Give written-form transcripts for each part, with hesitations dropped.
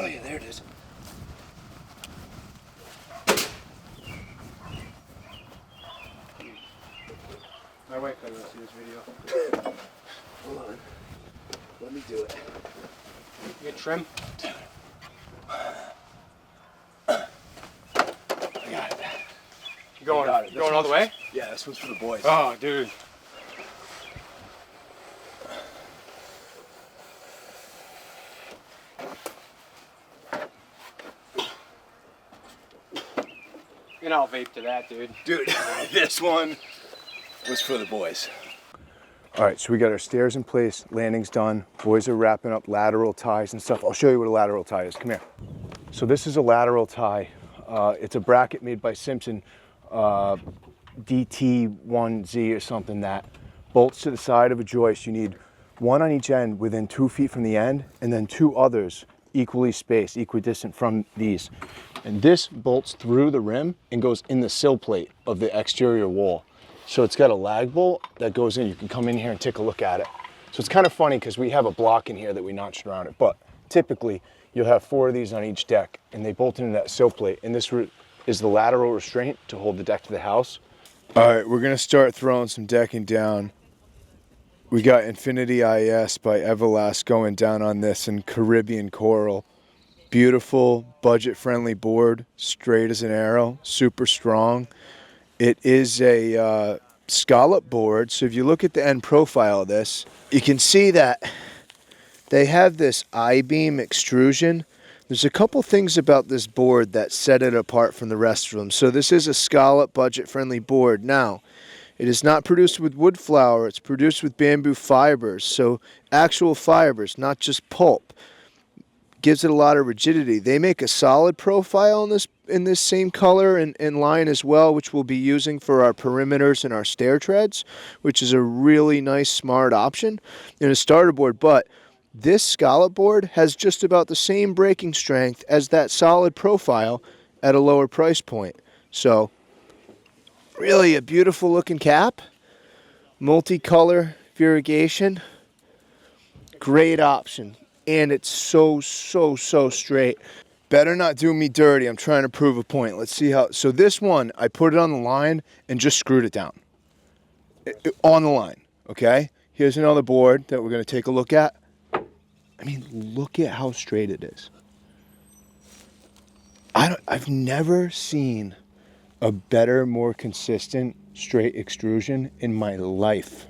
Oh yeah, there it is. My wife doesn't see this video. Hold on. Let me do it. You get trim? I got it. You going, got it. going all the way? Yeah, this one's for the boys. Oh, dude. And I'll vape to that, dude. Dude, this one was for the boys. All right, so we got our stairs in place, landing's done. Boys are wrapping up lateral ties and stuff. I'll show you what a lateral tie is. Come here. So this is a lateral tie. It's a bracket made by Simpson, DT1Z or something, that bolts to the side of a joist. You need one on each end within 2 feet from the end, and then two others equally spaced, equidistant from these. And this bolts through the rim and goes in the sill plate of the exterior wall. So it's got a lag bolt that goes in. You can come in here and take a look at it. So it's kind of funny because we have a block in here that we notched around it, but typically you'll have 4 of these on each deck and they bolt into that sill plate. And this is the lateral restraint to hold the deck to the house. All right, we're gonna start throwing some decking down. We got Infinity IS by Eva-Last going down on this in Caribbean coral. Beautiful, budget-friendly board, straight as an arrow, super strong. It is a scallop board, so if you look at the end profile of this, you can see that they have this I-beam extrusion. There's a couple things about this board that set it apart from the rest of them. So this is a scallop, budget-friendly board. Now, it is not produced with wood flour, it's produced with bamboo fibers, so actual fibers, not just pulp. Gives it a lot of rigidity. They make a solid profile in this same color and line as well, which we'll be using for our perimeters and our stair treads, which is a really nice, smart option in a starter board. But this scallop board has just about the same breaking strength as that solid profile at a lower price point. So really a beautiful looking cap, multicolor irrigation, great option. And it's so straight. Better not do me dirty. I'm trying to prove a point. Let's see how. So this one, I put it on the line and just screwed it down. On the line, okay? Here's another board that we're going to take a look at. I mean, look at how straight it is. I've never seen a better, more consistent straight extrusion in my life.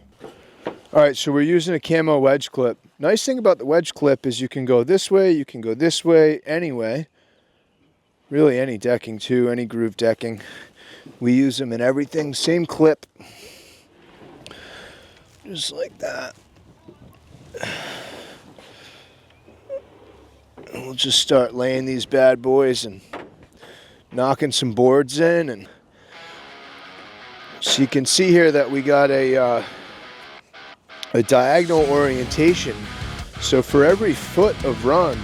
All right, so we're using a camo wedge clip. Nice thing about the wedge clip is you can go this way, you can go this way, anyway. Really any decking too, any groove decking. We use them in everything. Same clip. Just like that. And we'll just start laying these bad boys and knocking some boards in. And so you can see here that we got a diagonal orientation. So for every foot of run,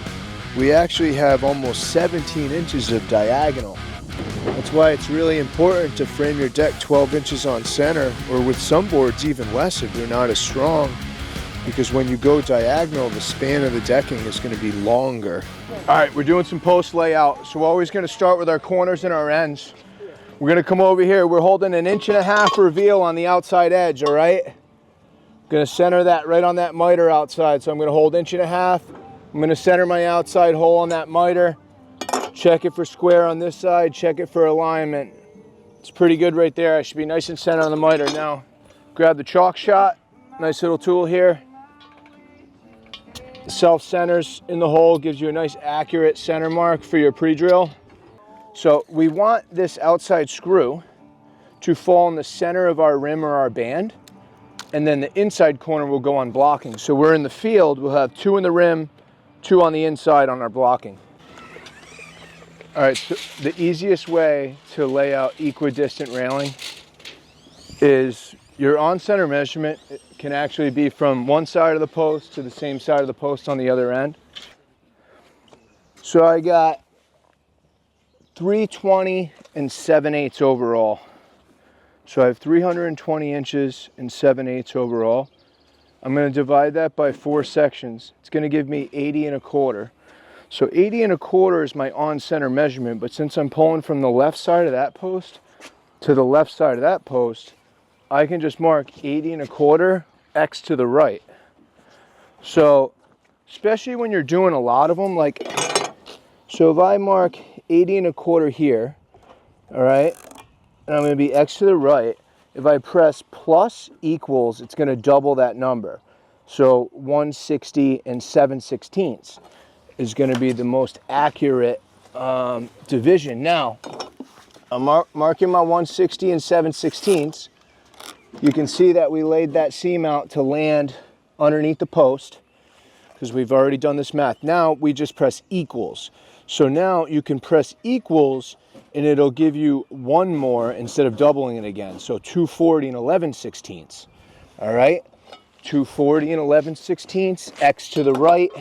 we actually have almost 17 inches of diagonal. That's why it's really important to frame your deck 12 inches on center, or with some boards even less if they're not as strong, because when you go diagonal, the span of the decking is going to be longer. All right, we're doing some post layout. So we're always going to start with our corners and our ends. We're going to come over here. We're holding 1.5 inch reveal on the outside edge, all right? Going to center that right on that miter outside. So I'm going to hold 1.5 inches. I'm going to center my outside hole on that miter. Check it for square on this side. Check it for alignment. It's pretty good right there. I should be nice and center on the miter. Now, grab the chalk shot. Nice little tool here. The self-centers in the hole, gives you a nice accurate center mark for your pre-drill. So we want this outside screw to fall in the center of our rim or our band. And then the inside corner will go on blocking. So we're in the field, we'll have 2 in the rim, 2 on the inside on our blocking. All right, so the easiest way to lay out equidistant railing is your on-center measurement can actually be from one side of the post to the same side of the post on the other end. So I got 320 and 7/8 overall. So I have 320 inches and 7/8 overall. I'm going to divide that by 4 sections. It's going to give me 80 1/4. So 80 1/4 is my on-center measurement, but since I'm pulling from the left side of that post to the left side of that post, I can just mark 80 1/4 X to the right. So especially when you're doing a lot of them, like, so if I mark 80 1/4 here, all right, and I'm going to be X to the right, if I press plus equals, it's going to double that number. So 160 7/16 is going to be the most accurate division. Now, I'm marking my 160 7/16. You can see that we laid that seam out to land underneath the post because we've already done this math. Now we just press equals. So now you can press equals and it'll give you one more instead of doubling it again. So 240 11/16. All right, 240 11/16, X to the right.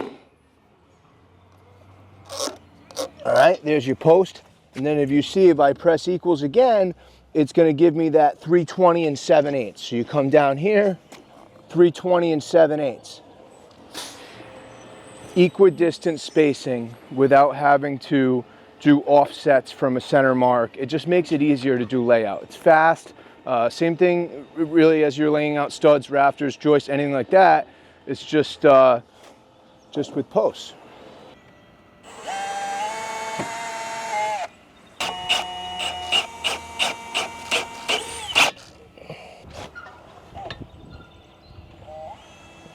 All right, there's your post. And then if you see, if I press equals again, it's going to give me that 320 7/8. So you come down here, 320 7/8. Equidistant spacing without having to do offsets from a center mark. It just makes it easier to do layout. It's fast. Same thing really as you're laying out studs, rafters, joists, anything like that. It's just with posts.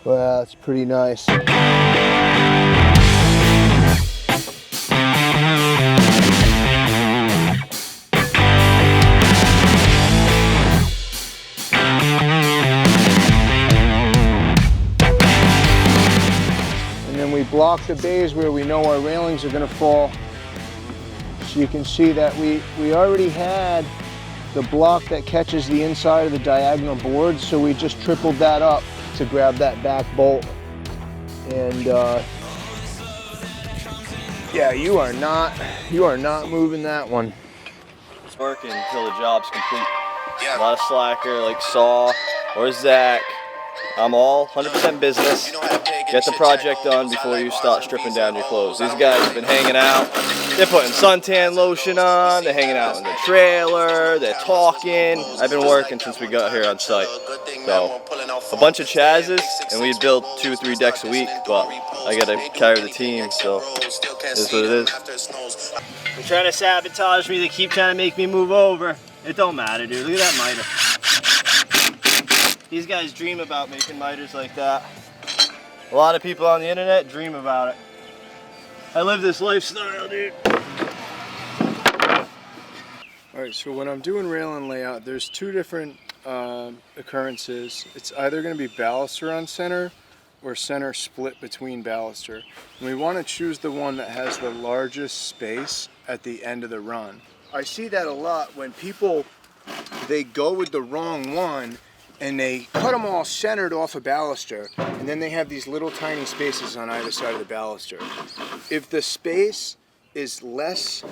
Well, that's pretty nice. Block the bays where we know our railings are going to fall. So you can see that we already had the block that catches the inside of the diagonal board, so we just tripled that up to grab that back bolt. And yeah, you are not moving that one. It's working until the job's complete. A lot of slacker like Saw or Zach. I'm all 100% business. Get the project done before you start stripping down your clothes. These guys have been hanging out. They're putting suntan lotion on. They're hanging out in the trailer. They're talking. I've been working since we got here on site. So a bunch of chazzes, and we build 2 or 3 decks a week. But I gotta carry the team, so it is what it is. They're trying to sabotage me. They keep trying to make me move over. It don't matter, dude. Look at that miter. These guys dream about making miters like that. A lot of people on the internet dream about it. I live this lifestyle, dude. All right, so when I'm doing railing layout, there's 2 different occurrences. It's either going to be baluster on center or center split between baluster. And we want to choose the one that has the largest space at the end of the run. I see that a lot when people, they go with the wrong one and they cut them all centered off a baluster, and then they have these little tiny spaces on either side of the baluster. If the space is less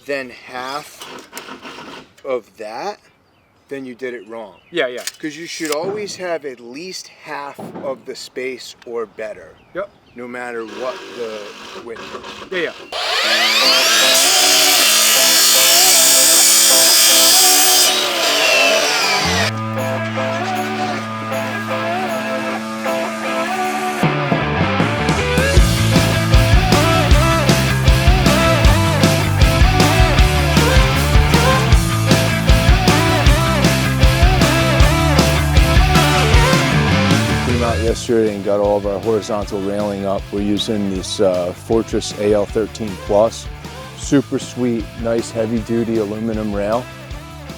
than half of that, then you did it wrong. Yeah, yeah. Because you should always have at least half of the space or better. Yep. No matter what the width is. Yeah, yeah. Yesterday and got all of our horizontal railing up. We're using this Fortress AL13 Plus. Super sweet, nice heavy duty aluminum rail.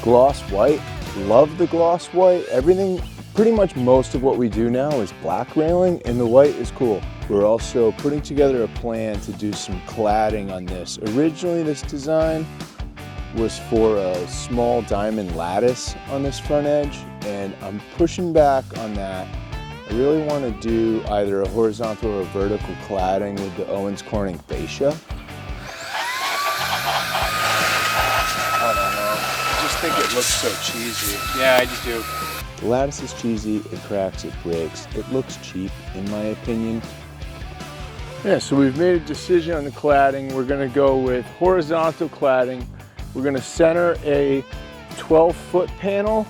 Gloss white, love the gloss white. Everything, pretty much most of what we do now is black railing, and the white is cool. We're also putting together a plan to do some cladding on this. Originally this design was for a small diamond lattice on this front edge, and I'm pushing back on that. I really want to do either a horizontal or a vertical cladding with the Owens Corning fascia. I don't know. I just think it looks so cheesy. Yeah, I just do. The lattice is cheesy, it cracks, it breaks. It looks cheap, in my opinion. Yeah, so we've made a decision on the cladding. We're gonna go with horizontal cladding. We're gonna center a 12-foot panel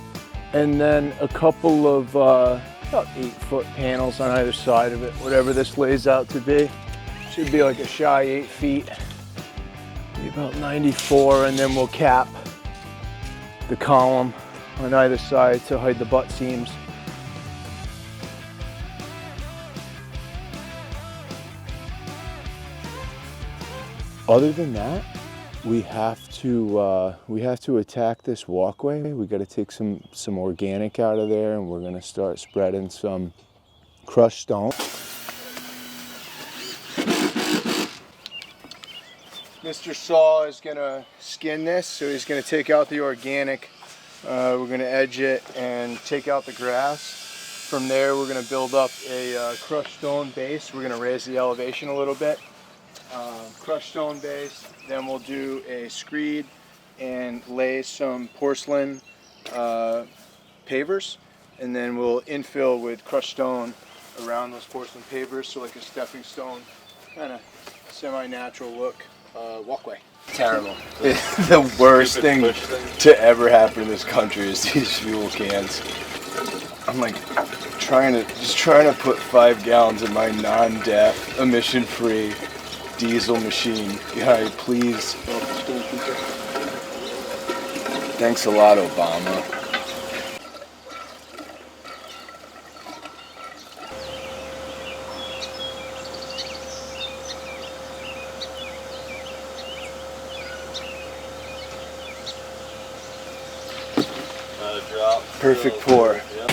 and then a couple of about 8-foot panels on either side of it, whatever this lays out to be. Should be like a shy 8 feet, be about 94, and then we'll cap the column on either side to hide the butt seams. Other than that, we have to attack this walkway. We got to take some organic out of there, and we're gonna start spreading some crushed stone. Mr. Saw is gonna skin this, so he's gonna take out the organic. We're gonna edge it and take out the grass. From there, we're gonna build up a crushed stone base. We're gonna raise the elevation a little bit. Crushed stone base, then we'll do a screed and lay some porcelain pavers, and then we'll infill with crushed stone around those porcelain pavers, so like a stepping stone, kind of semi-natural look walkway. Terrible. The worst thing to ever happen in this country is these fuel cans. I'm like trying to put 5 gallons in my non-DEF, emission-free diesel machine. Guy, please. Thanks a lot, Obama. Drop. Perfect pour. Yep.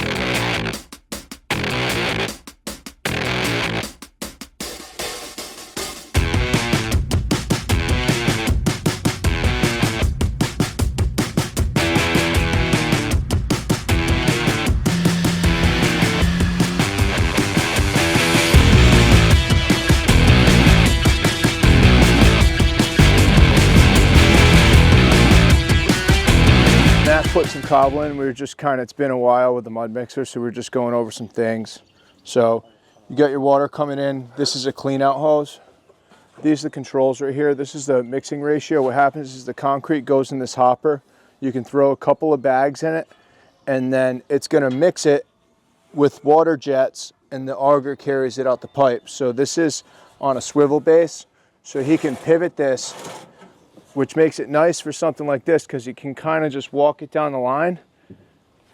Put some cobble in. We were just it's been a while with the mud mixer, so we're just going over some things. So you got your water coming in. This is a clean out hose. These are the controls right here. This is the mixing ratio. What happens is the concrete goes in this hopper. You can throw a couple of bags in it, and then it's gonna mix it with water jets, and the auger carries it out the pipe. So this is on a swivel base, so he can pivot this, which makes it nice for something like this because you can kind of just walk it down the line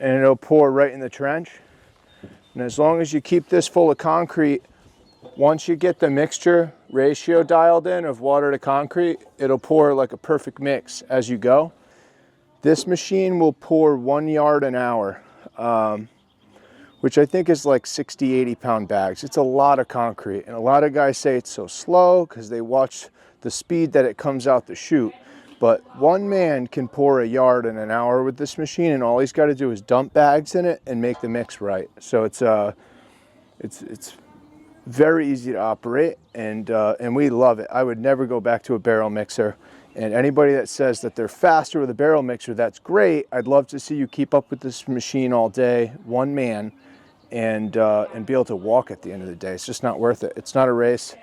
and it'll pour right in the trench. And as long as you keep this full of concrete, once you get the mixture ratio dialed in of water to concrete, it'll pour like a perfect mix as you go. This machine will pour 1 yard an hour, which I think is like 60, 80 pound bags. It's a lot of concrete, and a lot of guys say it's so slow because they watch the speed that it comes out the chute. But one man can pour 1 yard in an hour with this machine, and all he's got to do is dump bags in it and make the mix right. So it's very easy to operate, and we love it. I would never go back to a barrel mixer. And anybody that says that they're faster with a barrel mixer, that's great. I'd love to see you keep up with this machine all day, one man, and be able to walk at the end of the day. It's just not worth it. It's not a race.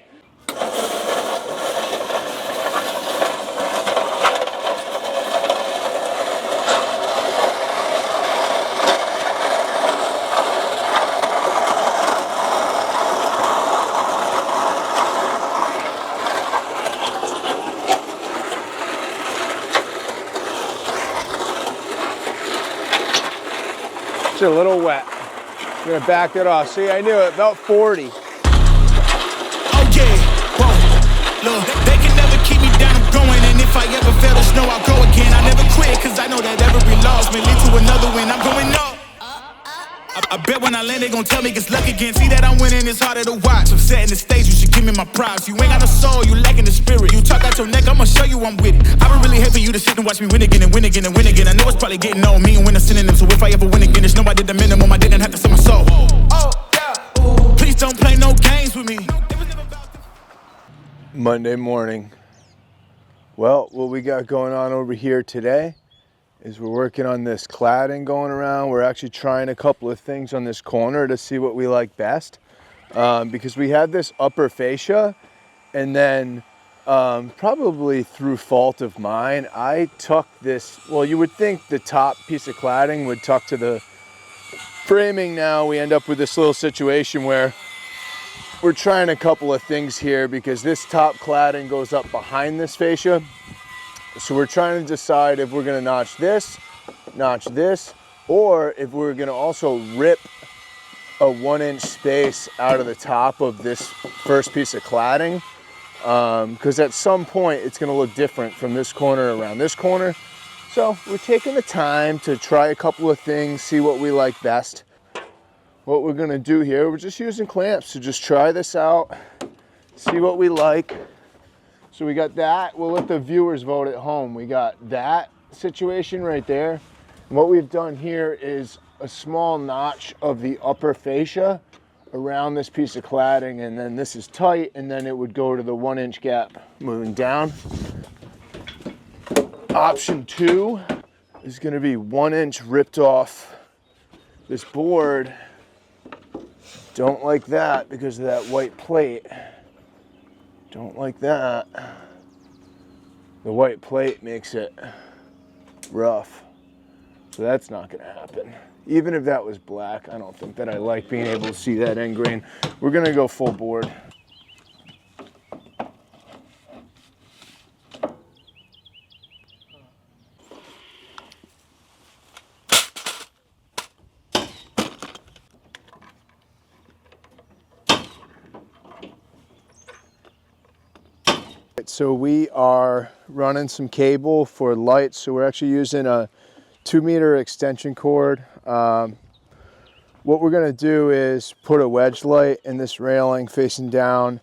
It's a little wet. I'm gonna back it off. See, I knew it, about 40. Oh yeah, whoa, look, they can never keep me down, I'm going. And if I ever fail to snow, I'll go again. I never quit, cause I know that every loss may lead to another win. I'm going up. I bet when I land, they gon' tell me it's luck again. See that I'm winning, it's harder to watch. I'm setting the stage, you should give me my props. You ain't got no soul, you lacking the spirit. You talk out your neck, I'ma show you I'm with it. I would really hate for you to sit and watch me win again and win again and win again. I know it's probably getting on me and win a synonym. So if I ever win again, it's no, I did the minimum. I didn't have to sell my soul. Oh, yeah. Please don't play no games with me. Monday morning. Well, what we got going on over here today is we're working on this cladding going around. We're actually trying a couple of things on this corner to see what we like best. Because we had this upper fascia And then probably through fault of mine, I tucked this, well, you would think the top piece of cladding would tuck to the framing. Now we end up with this little situation where we're trying a couple of things here because this top cladding goes up behind this fascia. So we're trying to decide if we're gonna notch this, or if we're gonna also rip a 1-inch space out of the top of this first piece of cladding. Because at some point it's gonna look different from this corner around this corner. So we're taking the time to try a couple of things, see what we like best. What we're gonna do here, we're just using clamps to just try this out, see what we like. So we got that, we'll let the viewers vote at home. We got that situation right there. And what we've done here is a small notch of the upper fascia around this piece of cladding, and then this is tight, and then it would go to the 1-inch gap moving down. Option 2 is going to be 1 inch ripped off this board. Don't like that because of that white plate. Don't like that. The white plate makes it rough, so that's not going to happen. Even if that was black, I don't think that I like being able to see that end grain. We're gonna go full board. So we are running some cable for lights. So we're actually using a 2-meter extension cord. What we're gonna do is put a wedge light in this railing facing down.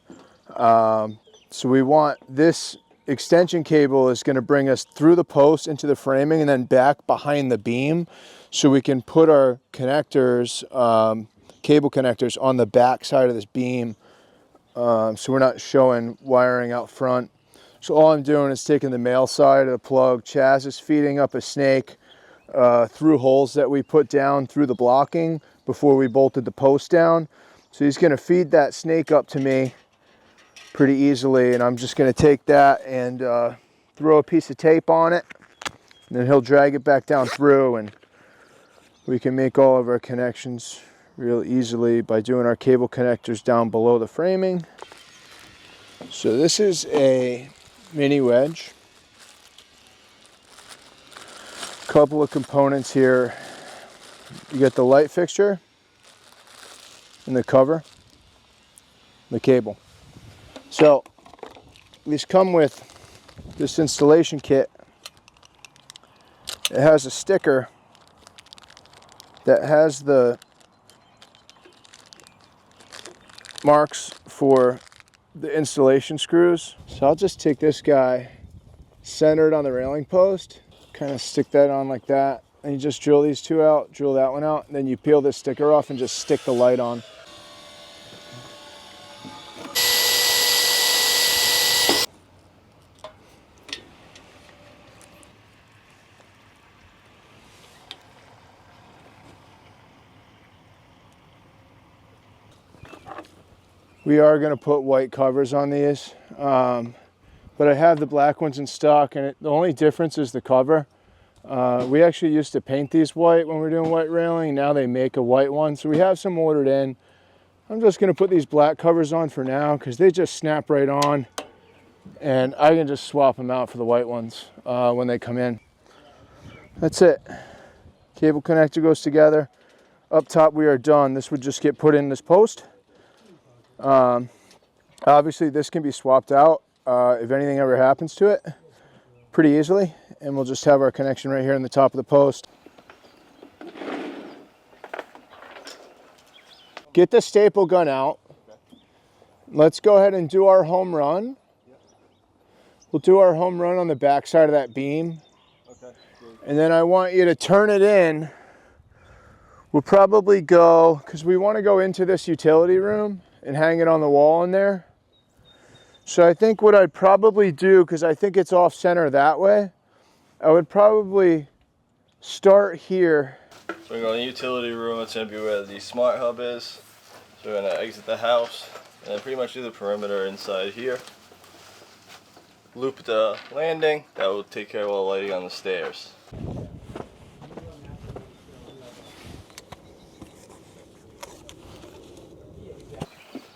So we want this extension cable is gonna bring us through the post into the framing and then back behind the beam, so we can put our connectors, cable connectors, on the back side of this beam, so we're not showing wiring out front. So all I'm doing is taking the male side of the plug. Chaz is feeding up a snake through holes that we put down through the blocking before we bolted the post down. So he's going to feed that snake up to me pretty easily, and I'm just going to take that and throw a piece of tape on it, and then he'll drag it back down through, and we can make all of our connections real easily by doing our cable connectors down below the framing. So this is a mini wedge. Couple of components here. You got the light fixture and the cover, the cable. So these come with this installation kit. It has a sticker that has the marks for the installation screws. So I'll just take this guy centered on the railing post, kind of stick that on like that, and you just drill these two out, drill that one out, and then you peel this sticker off and just stick the light on. We are going to put white covers on these, but I have the black ones in stock, and the only difference is the cover. We actually used to paint these white when we were doing white railing. Now they make a white one, so we have some ordered in. I'm just going to put these black covers on for now because they just snap right on, and I can just swap them out for the white ones when they come in. That's it. Cable connector goes together. Up top we are done. This would just get put in this post. Obviously this can be swapped out if anything ever happens to it pretty easily, and we'll just have our connection right here in the top of the post. Get the staple gun out. Let's go ahead and do our home run. We'll do our home run on the back side of that beam. And then I want you to turn it in. We'll probably go, because we want to go into this utility room and hang it on the wall in there. So I think what I'd probably do, because I think it's off center that way, I would probably start here. So we're going to the utility room. It's going to be where the smart hub is. So we're going to exit the house and then pretty much do the perimeter inside here. loop the landing. That will take care of all the lighting on the stairs.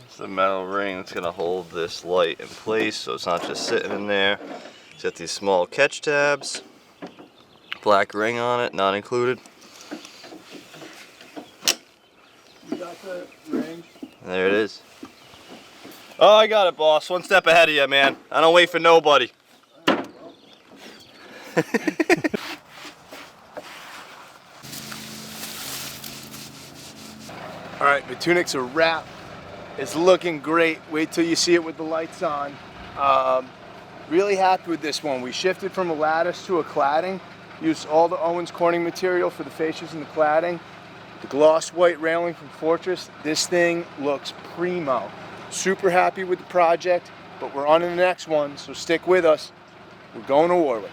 It's the metal ring that's going to hold this light in place so it's not just sitting in there. It's got these small catch tabs. Black ring on it, not included. You got the range? There it is. Oh, I got it, boss. One step ahead of you, man. I don't wait for nobody. All right, my tunic's a wrap. It's looking great. Wait till you see it with the lights on. Really happy with this one. We shifted from a lattice to a cladding. Used all the Owens Corning material for the fascias and the cladding. The gloss white railing from Fortress. This thing looks primo. Super happy with the project, but we're on to the next one, so stick with us. We're going to Warwick.